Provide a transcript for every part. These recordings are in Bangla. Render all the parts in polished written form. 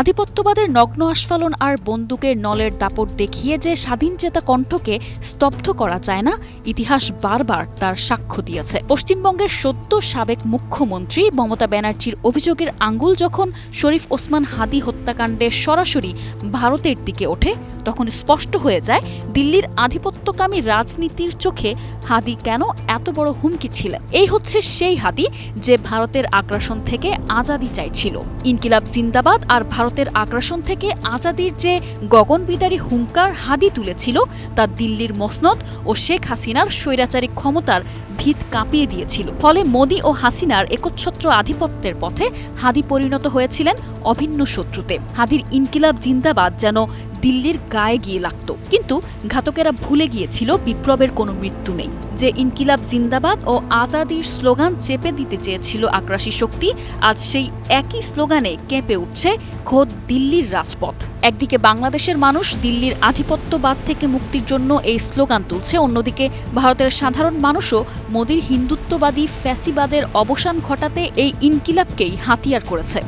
আধিপত্যবাদের নগ্ন আস্ফালন আর বন্দুকের নলের দাপট দেখিয়ে যে স্বাধীনচেতা কণ্ঠকে স্তব্ধ করা যায় না, ইতিহাস বারবার তার সাক্ষ্য দিয়েছে। পশ্চিমবঙ্গের সদ্য সাবেক মুখ্যমন্ত্রী মমতা ব্যানার্জির অভিযোগের আঙুল যখন শরীফ ওসমান হাদি হত্যাকাণ্ডে সরাসরি ভারতের দিকে ওঠে, তখন স্পষ্ট হয়ে যায় দিল্লির আধিপত্যকামী রাজনীতির চোখে হাদি কেন এত বড় হুমকি ছিলেন। এই হচ্ছে সেই হাদি যে ভারতের আগ্রাসন থেকে আজাদি চাইছিল। ইনকিলাব জিন্দাবাদ আর ভারতের আগ্রাসন থেকে আজাদির যে গগনবিদারী হুঙ্কার হাদি তুলেছিল, তা দিল্লির মসনদ ও শেখ হাসিনার স্বৈরাচারী ক্ষমতার ভিত কাঁপিয়ে দিয়েছিল। ফলে মোদি ও হাসিনার একচ্ছত্র আধিপত্যের পথে হাদি পরিণত হয়েছিলেন অভিন্ন শত্রুতে। হাদির ইনকিলাব জিন্দাবাদ যেন দিল্লির গায়ে গিয়ে লাগত, কিন্তু ঘাতকেরা ভুলে গিয়েছিল বিপ্লবের কোনো মৃত্যু নেই। যে ইনকিলাব জিন্দাবাদ ও আজাদির স্লোগান চেপে দিতে চেয়েছিল আগ্রাসী শক্তি, আজ সেই একই স্লোগানে কেঁপে উঠছে খোদ দিল্লির রাজপথ। একদিকে বাংলাদেশের মানুষ দিল্লির আধিপত্যবাদ থেকে মুক্তির জন্য এই স্লোগান তুলছে, অন্যদিকে ভারতের সাধারণ মানুষও মোদির হিন্দুত্ববাদী ফ্যাসিবাদের অবসান ঘটাতে এই ইনকিলাবকেই হাতিয়ার করেছে।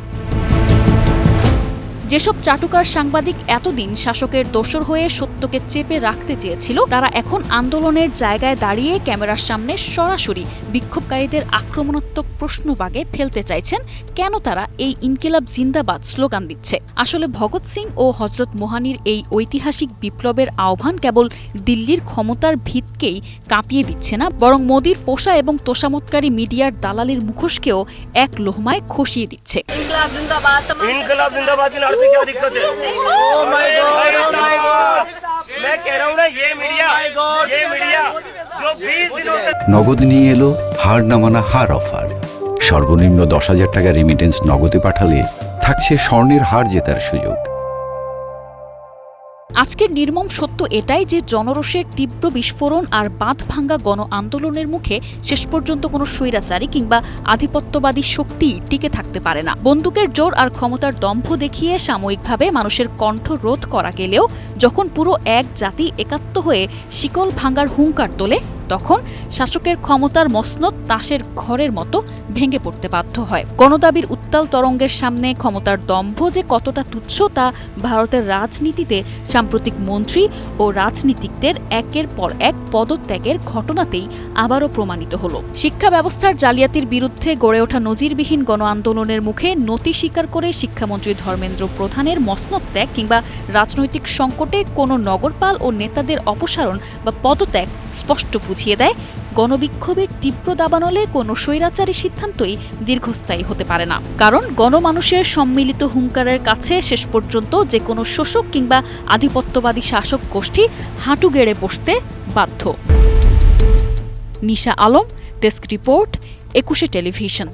যেসব চাটুকার সাংবাদিক এতদিন শাসকের দোসর হয়ে সত্যকে চেপে রাখতে চেয়েছিল, তারা এখন আন্দোলনের জায়গায় দাঁড়িয়ে ক্যামেরার সামনে সরাসরি বিক্ষোভকারীদের আক্রমণাত্মক প্রশ্নবাগে ফেলতে চাইছেন কেন তারা এই ইনকিলাব জিন্দাবাদ স্লোগান দিচ্ছে। আসলে ভগৎ সিং ও হযরত মোহানির এই ঐতিহাসিক বিপ্লবের আহ্বান কেবল দিল্লির ক্ষমতার ভিতকেই কাঁপিয়ে দিচ্ছে না, বরং মোদির পোষা এবং তোষামতকারী মিডিয়ার দালালির মুখোশকেও এক লোহমায় খসিয়ে দিচ্ছে। क्या दिक्कत है? Oh my God! मैं कह रहा हूँ ना, ये मीडिया जो 20 दिनों से নগদ নিয়ে এলো হার না মানা হার অফার। সর্বনিম্ন 10,000 টাকা রেমিটেন্স নগদে পাঠালে থাকছে স্বর্ণের হার জেতার সুযোগ। আজকের নির্মম সত্য এটাই যে জনরোষের তীব্র বিস্ফোরণ আর বাঁধ ভাঙ্গা গণ আন্দোলনের মুখে শেষ পর্যন্ত কোনো স্বৈরাচারী কিংবা আধিপত্যবাদী শক্তি টিকে থাকতে পারে না। বন্দুকের জোর আর ক্ষমতার দম্ভ দেখিয়ে সাময়িকভাবে মানুষের কণ্ঠ রোধ করা গেলেও যখন পুরো এক জাতি একাত্ম হয়ে শিকল ভাঙ্গার হুঙ্কার তোলে, তখন শাসকের ক্ষমতার মসনদ তাসের ঘরের মতো ভেঙে পড়তে বাধ্য হয়। গণদাবির উত্তাল তরঙ্গের সামনে ক্ষমতার দম্ভ যে কতটা তুচ্ছ, তা ভারতের রাজনীতিতে সাম্প্রতিক মন্ত্রী ও রাজনীতিকদের একের পর এক পদত্যাগের ঘটনাতেই আবারও প্রমাণিত হল। শিক্ষা ব্যবস্থার জালিয়াতির বিরুদ্ধে গড়ে ওঠা নজিরবিহীন গণ আন্দোলনের মুখে নতি স্বীকার করে শিক্ষামন্ত্রী ধর্মেন্দ্র প্রধানের মসনদ ত্যাগ কিংবা রাজনৈতিক সংকটে কোনো নগরপাল ও নেতাদের অপসারণ বা পদত্যাগ স্পষ্ট বুঝিয়ে দেয়, গণবিক্ষোভের তীব্র দাবানলে কোনো স্বৈরাচারী সিদ্ধান্তই দীর্ঘস্থায়ী হতে পারে না। কারণ গণমানুষের সম্মিলিত হুঙ্কারের কাছে শেষ পর্যন্ত যে কোনো শোষক কিংবা আধিপত্যবাদী শাসক গোষ্ঠী হাঁটু গেড়ে বসতে বাধ্য। নিশা আলম, ডেস্ক রিপোর্ট, 21 টেলিভিশন।